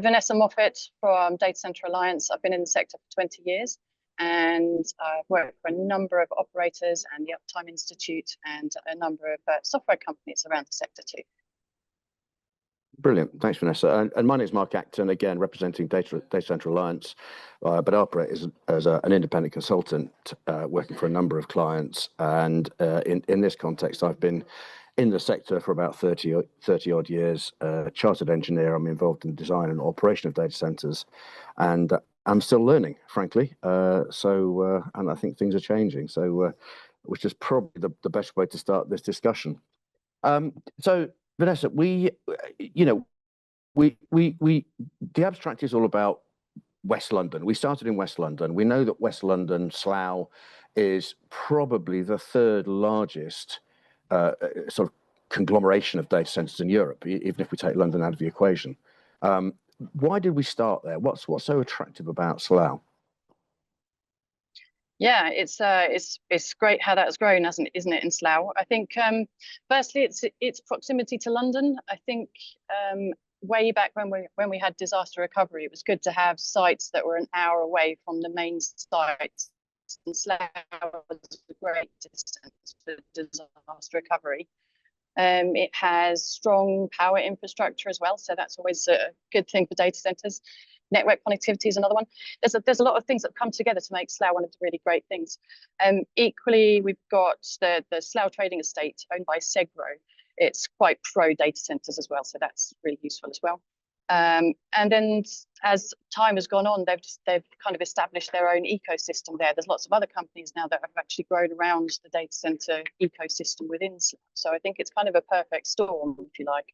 Vanessa Moffat from Data Center Alliance. I've been in the sector for 20 years and I've worked for a number of operators and the Uptime Institute and a number of software companies around the sector too. Brilliant. Thanks, Vanessa. And my name is Mark Acton, again, representing Data Center Alliance, but I operate as an independent consultant working for a number of clients. And in this context, I've been in the sector for about 30 odd years, chartered engineer. I'm involved in the design and operation of data centers, and I'm still learning, frankly. And I think things are changing. So, which is probably the best way to start this discussion. So, Vanessa, the abstract is all about West London. We started in West London. We know that West London, Slough, is probably the third largest sort of conglomeration of data centers in Europe, even if we take London out of the equation. Why did we start there? What's so attractive about Slough? Yeah, it's great how that's grown, isn't it, in Slough? I think firstly it's proximity to London. I think way back when we had disaster recovery, it was good to have sites that were an hour away from the main sites. And Slough was a great distance for disaster recovery. It has strong power infrastructure as well, so that's always a good thing for data centers. Network connectivity is another one. There's a lot of things that come together to make Slough one of the really great things. Equally, we've got the Slough Trading Estate owned by Segro. It's quite pro data centers as well, so that's really useful as well. And then as time has gone on, they've kind of established their own ecosystem there. There's lots of other companies now that have actually grown around the data center ecosystem within Slough. So I think it's kind of a perfect storm, if you like.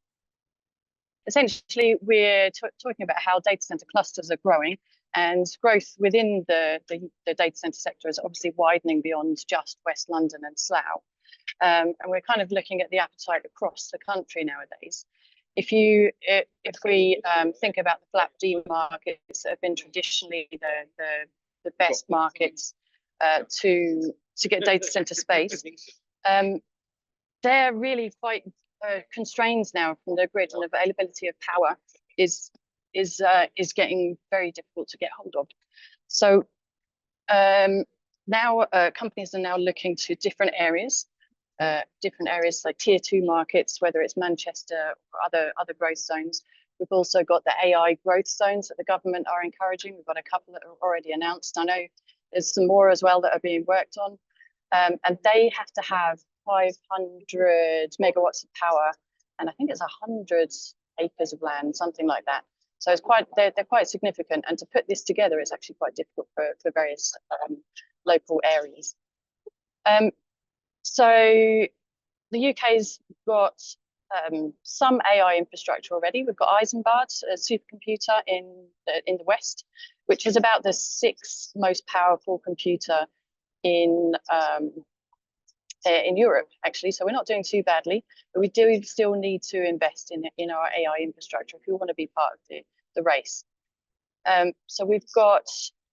Essentially, we're talking about how data center clusters are growing, and growth within the data center sector is obviously widening beyond just West London and Slough. And we're kind of looking at the appetite across the country nowadays. If we think about the FLAP D markets that have been traditionally the best markets to get data center space, they're really quite constrained now from the grid, and availability of power is getting very difficult to get hold of. So now companies are now looking to different areas like tier 2 markets, whether it's Manchester or other growth zones. We've also got the AI growth zones that the government are encouraging. We've got a couple that are already announced. I know there's some more as well that are being worked on, and they have to have 500 megawatts of power, and I think it's 100 acres of land, something like that. So it's they're quite significant, and to put this together is actually quite difficult for various local areas. So the UK's got some AI infrastructure already. We've got Isambard, a supercomputer in the west, which is about the 6th most powerful computer in Europe, actually. So we're not doing too badly, but we do still need to invest in our AI infrastructure if we want to be part of the race. So we've got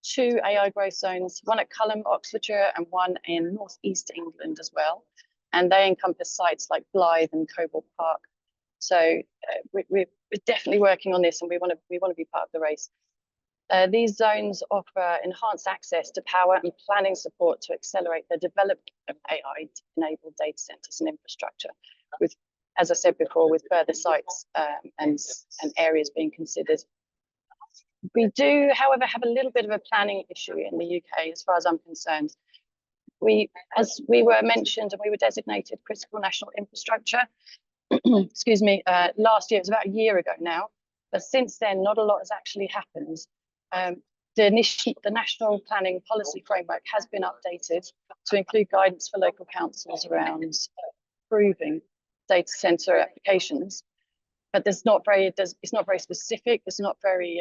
2 AI growth zones, one at Culham, Oxfordshire, and one in northeast England as well. And they encompass sites like Blythe and Cobalt Park. So we're definitely working on this, and we want to be part of the race. These zones offer enhanced access to power and planning support to accelerate the development of AI-enabled data centers and infrastructure, with, as I said before, with further sites and areas being considered. We do, however, have a little bit of a planning issue in the UK, as far as I'm concerned. As we were mentioned, and we were designated critical national infrastructure, excuse me, last year. It was about a year ago now, but since then, not a lot has actually happened. The National Planning Policy Framework has been updated to include guidance for local councils around approving data center applications, but it's not very specific. It's not very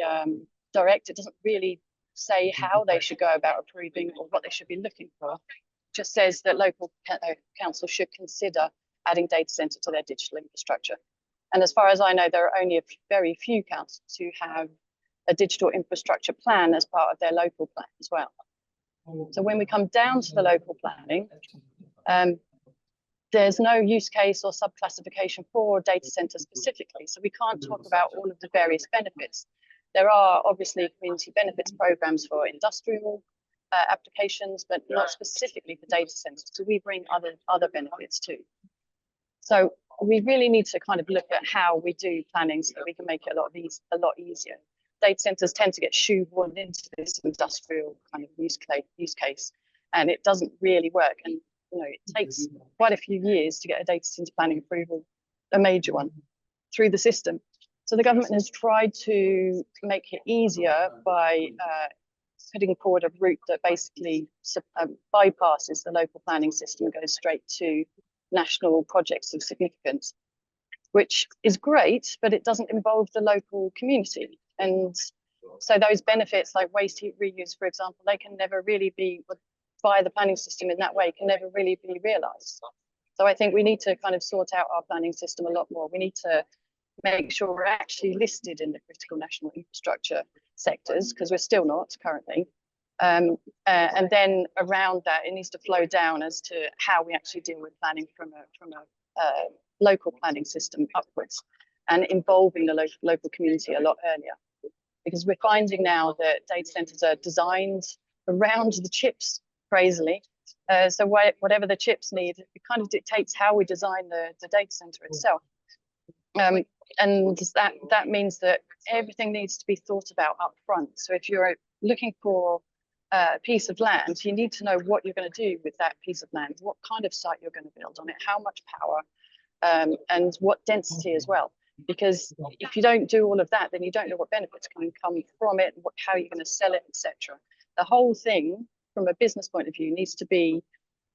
direct. It doesn't really say how they should go about approving or what they should be looking for. It just says that local councils should consider adding data center to their digital infrastructure. And as far as I know, there are only very few councils who have a digital infrastructure plan as part of their local plan as well. So when we come down to the local planning, there's no use case or subclassification for data center specifically. So we can't talk about all of the various benefits. There are obviously community benefits programs for industrial applications, but not specifically for data centers. So we bring other benefits too. So we really need to kind of look at how we do planning so that we can make it a lot easier. Data centers tend to get shoehorned into this industrial kind of use case, and it doesn't really work. And it takes quite a few years to get a data center planning approval, a major one, through the system. So the government has tried to make it easier by putting forward a route that basically bypasses the local planning system and goes straight to national projects of significance, which is great, but it doesn't involve the local community. And so those benefits like waste heat reuse, for example, they can never really be, via the planning system in that way, can never really be realized. So I think we need to kind of sort out our planning system a lot more. We need to make sure we're actually listed in the critical national infrastructure sectors, because we're still not currently. And then around that, it needs to flow down as to how we actually deal with planning from a local planning system upwards, and involving the local community a lot earlier. Because we're finding now that data centers are designed around the chips, crazily. So whatever the chips need, it kind of dictates how we design the data center itself. And that means that everything needs to be thought about up front. So if you're looking for a piece of land, you need to know what you're going to do with that piece of land, what kind of site you're going to build on it, how much power, and what density as well. Because if you don't do all of that, then you don't know what benefits can come from it, how you're going to sell it, etc. The whole thing, from a business point of view, needs to be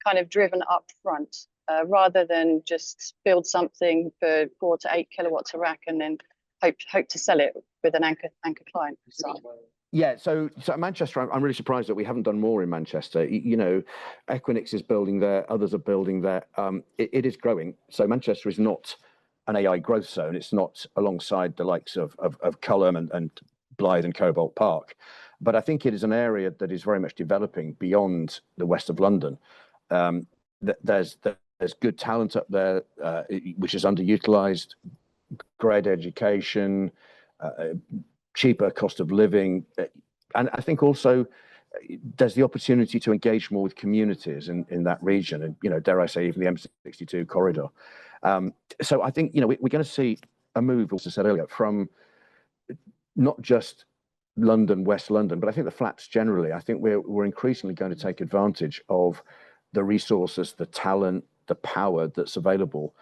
kind of driven up front, rather than just build something for 4 to 8 kilowatts a rack and then hope to sell it with an anchor client. Yeah, so Manchester, I'm really surprised that we haven't done more in Manchester. Equinix is building there, others are building there. It is growing. So Manchester is not an AI growth zone. It's not alongside the likes of Culham and Blythe and Cobalt Park. But I think it is an area that is very much developing beyond the west of London. There's good talent up there, which is underutilized, great education, cheaper cost of living. And I think also there's the opportunity to engage more with communities in that region, and dare I say, even the M62 corridor. So I think we're going to see a move, as I said earlier, from not just London, West London, but I think the flats generally. I think we're increasingly going to take advantage of the resources, the talent, the power that's available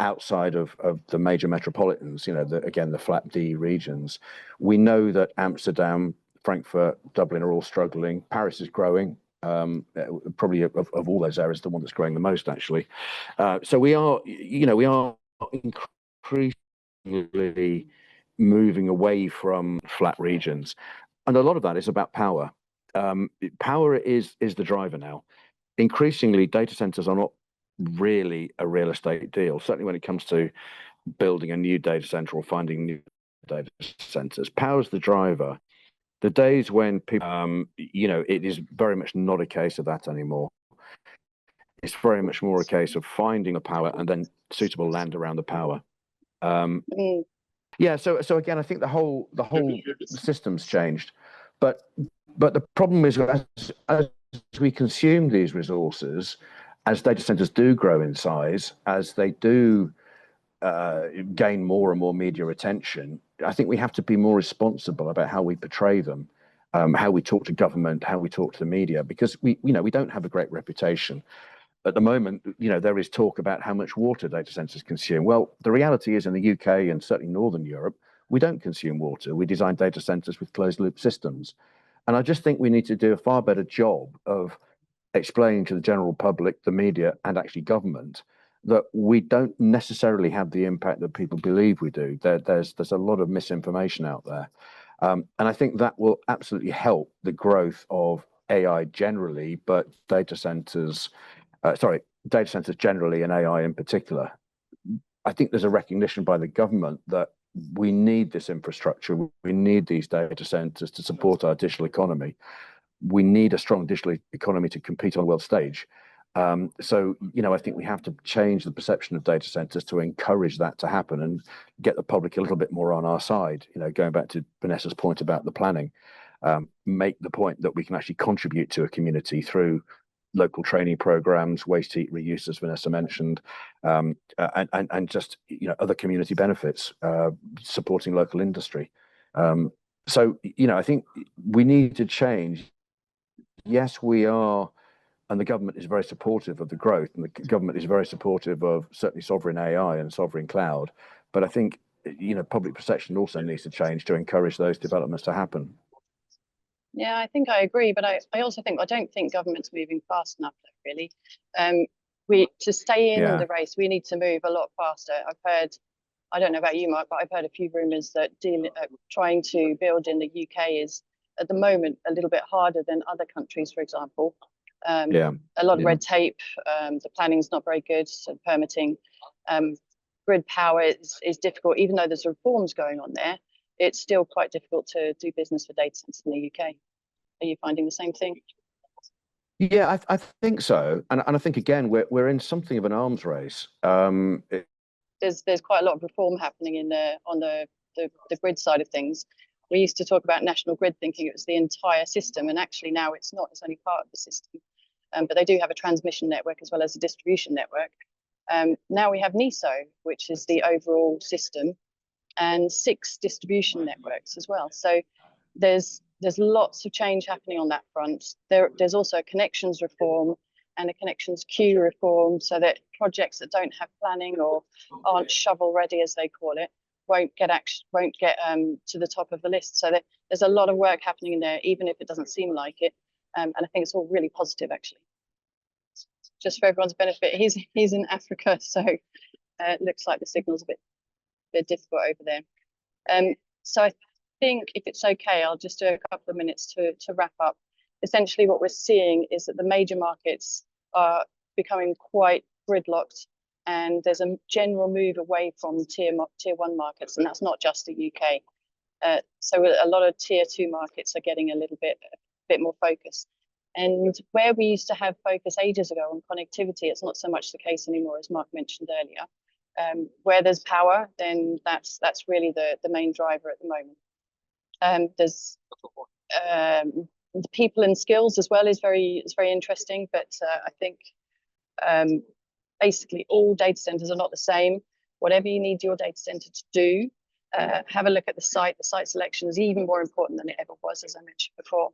outside of the major metropolitans, the flat D regions. We know that Amsterdam, Frankfurt, Dublin are all struggling. Paris is growing, probably of all those areas, the one that's growing the most, actually. So we are increasingly moving away from flat regions. And a lot of that is about power. Power is the driver now. Increasingly, data centers are not really a real estate deal, certainly when it comes to building a new data center or finding new data centers. Power's the driver. The days when people, it is very much not a case of that anymore. It's very much more a case of finding the power and then suitable land around the power. Yeah, so again, I think the whole system's changed, but the problem is as we consume these resources, as data centers do grow in size, as they do gain more and more media attention, I think we have to be more responsible about how we portray them, how we talk to government, how we talk to the media, because we don't have a great reputation. At the moment, there is talk about how much water data centers consume. Well, the reality is in the UK and certainly Northern Europe, we don't consume water. We design data centers with closed loop systems. And I just think we need to do a far better job of explaining to the general public, the media, and actually government that we don't necessarily have the impact that people believe we do. There's a lot of misinformation out there. And I think that will absolutely help the growth of AI generally, but data centers generally and AI in particular. I think there's a recognition by the government that we need this infrastructure. We need these data centers to support our digital economy. We need a strong digital economy to compete on the world stage. So, I think we have to change the perception of data centers to encourage that to happen and get the public a little bit more on our side. Going back to Vanessa's point about the planning, make the point that we can actually contribute to a community through local training programs, waste heat reuse, as Vanessa mentioned, and just other community benefits, supporting local industry. So I think we need to change. Yes, we are, and the government is very supportive of the growth, and the government is very supportive of certainly sovereign AI and sovereign cloud. But I think public perception also needs to change to encourage those developments to happen. Yeah, I think I agree, but I also think I don't think government's moving fast enough, really. We to stay in the race, we need to move a lot faster. I've heard, I don't know about you, Mark, but I've heard a few rumours that trying to build in the UK is at the moment a little bit harder than other countries, for example. A lot of red tape. The planning's not very good, so permitting. Grid power is difficult, even though there's reforms going on there. It's still quite difficult to do business for data centers in the UK. Are you finding the same thing? Yeah, I think so, and I think again we're in something of an arms race. There's quite a lot of reform happening on the grid side of things. We used to talk about national grid thinking it was the entire system, and actually now it's not. It's only part of the system. But they do have a transmission network as well as a distribution network. Now we have NESO, which is the overall system, and 6 distribution networks as well. So there's lots of change happening on that front. There's also a connections reform and a connections queue reform, so that projects that don't have planning or aren't shovel ready, as they call it, won't get to the top of the list. So there's a lot of work happening in there, even if it doesn't seem like it. And I think it's all really positive, actually. Just for everyone's benefit, he's in Africa, so it looks like the signal's a bit difficult over there. So I think if it's okay, I'll just do a couple of minutes to wrap up. Essentially, what we're seeing is that the major markets are becoming quite gridlocked, and there's a general move away from tier 1 markets, and that's not just the UK. So a lot of tier 2 markets are getting a bit more focus. And where we used to have focus ages ago on connectivity, it's not so much the case anymore, as Mark mentioned earlier. Where there's power, then that's really the main driver at the moment. There's the people and skills as well is very interesting, but I think basically all data centers are not the same. Whatever you need your data center to do, have a look at the site. The site selection is even more important than it ever was, as I mentioned before.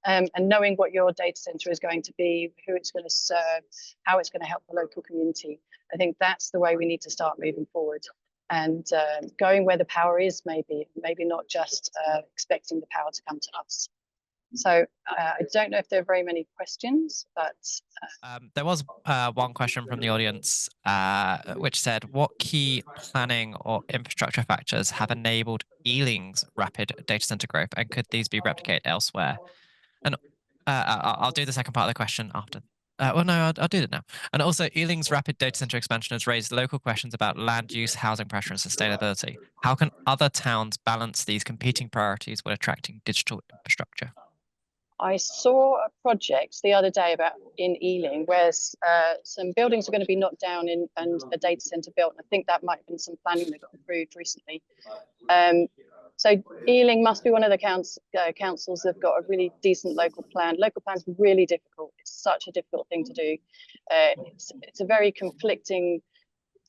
And knowing what your data center is going to be, who it's going to serve, how it's going to help the local community. I think that's the way we need to start moving forward, and going where the power is, maybe not just expecting the power to come to us. So I don't know if there are very many questions, but there was one question from the audience, which said, what key planning or infrastructure factors have enabled Ealing's rapid data center growth, and could these be replicated elsewhere? And I'll do the second part of the question after. Well, no, I'll do it now. And also, Ealing's rapid data center expansion has raised local questions about land use, housing pressure, and sustainability. How can other towns balance these competing priorities when attracting digital infrastructure? I saw a project the other day in Ealing where some buildings are going to be knocked down and a data center built. And I think that might have been some planning that got approved recently. So Ealing must be one of the councils that've got a really decent local plan. Local plan's really difficult. It's such a difficult thing to do. It's a very conflicting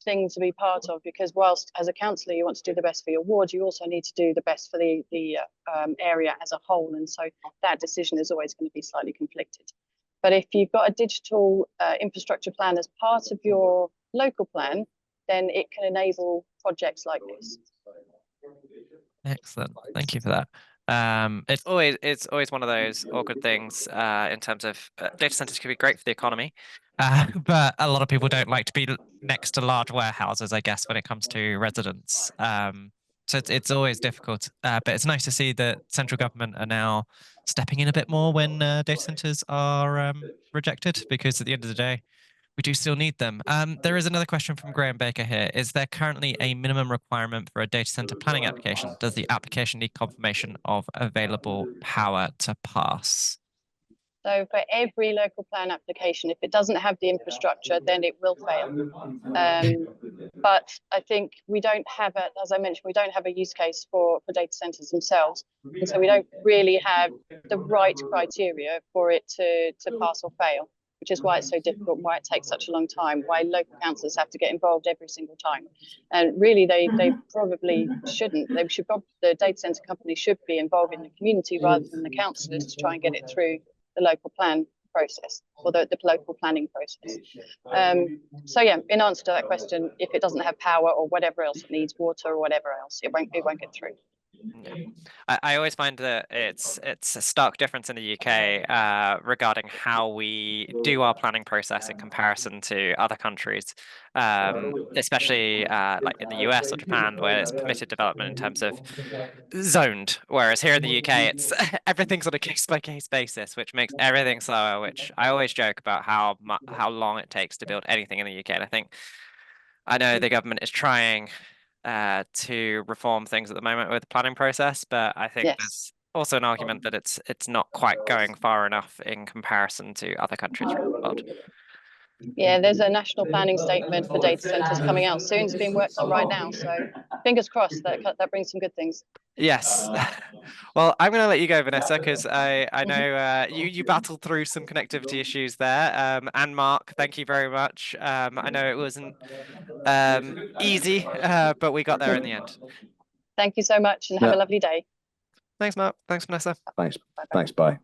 thing to be part of, because whilst as a councillor you want to do the best for your ward, you also need to do the best for the area as a whole, and so that decision is always going to be slightly conflicted. But if you've got a digital infrastructure plan as part of your local plan, then it can enable projects like this. Excellent, thank you for that. It's always one of those awkward things in terms of data centers can be great for the economy, but a lot of people don't like to be next to large warehouses, I guess, when it comes to residents. So it's always difficult, but it's nice to see that central government are now stepping in a bit more when data centers are rejected, because at the end of the day, we do still need them. There is another question from Graham Baker here. Is there currently a minimum requirement for a data center planning application? Does the application need confirmation of available power to pass? So for every local plan application, if it doesn't have the infrastructure, then it will fail. But I think we don't have as I mentioned, we don't have a use case for data centers themselves. And so we don't really have the right criteria for it to pass or fail, which is why it's so difficult, why it takes such a long time, why local councils have to get involved every single time. And really, they probably shouldn't. The data center company should be involving the community rather than the councillors to try and get it through the local plan process or the local planning process. So yeah, in answer to that question, if it doesn't have power or whatever else it needs, water or whatever else, it won't get through. Yeah. I always find that it's a stark difference in the UK regarding how we do our planning process in comparison to other countries, especially like in the US or Japan, where it's permitted development in terms of zoned, whereas here in the UK, it's everything's on a case-by-case basis, which makes everything slower. Which I always joke about how long it takes to build anything in the UK, and I know the government is trying to reform things at the moment with the planning process, but I think there's also an argument that it's not quite going far enough in comparison to other countries around the world. Yeah, there's a national planning statement for data centers coming out soon. It's being worked on right now, so fingers crossed that brings some good things. Yes. Well, I'm going to let you go, Vanessa, because I know you battled through some connectivity issues there. And Mark, thank you very much. I know it wasn't easy, but we got there in the end. Thank you so much, and have a lovely day. Thanks, Mark. Thanks, Vanessa. Thanks. Thanks. Bye.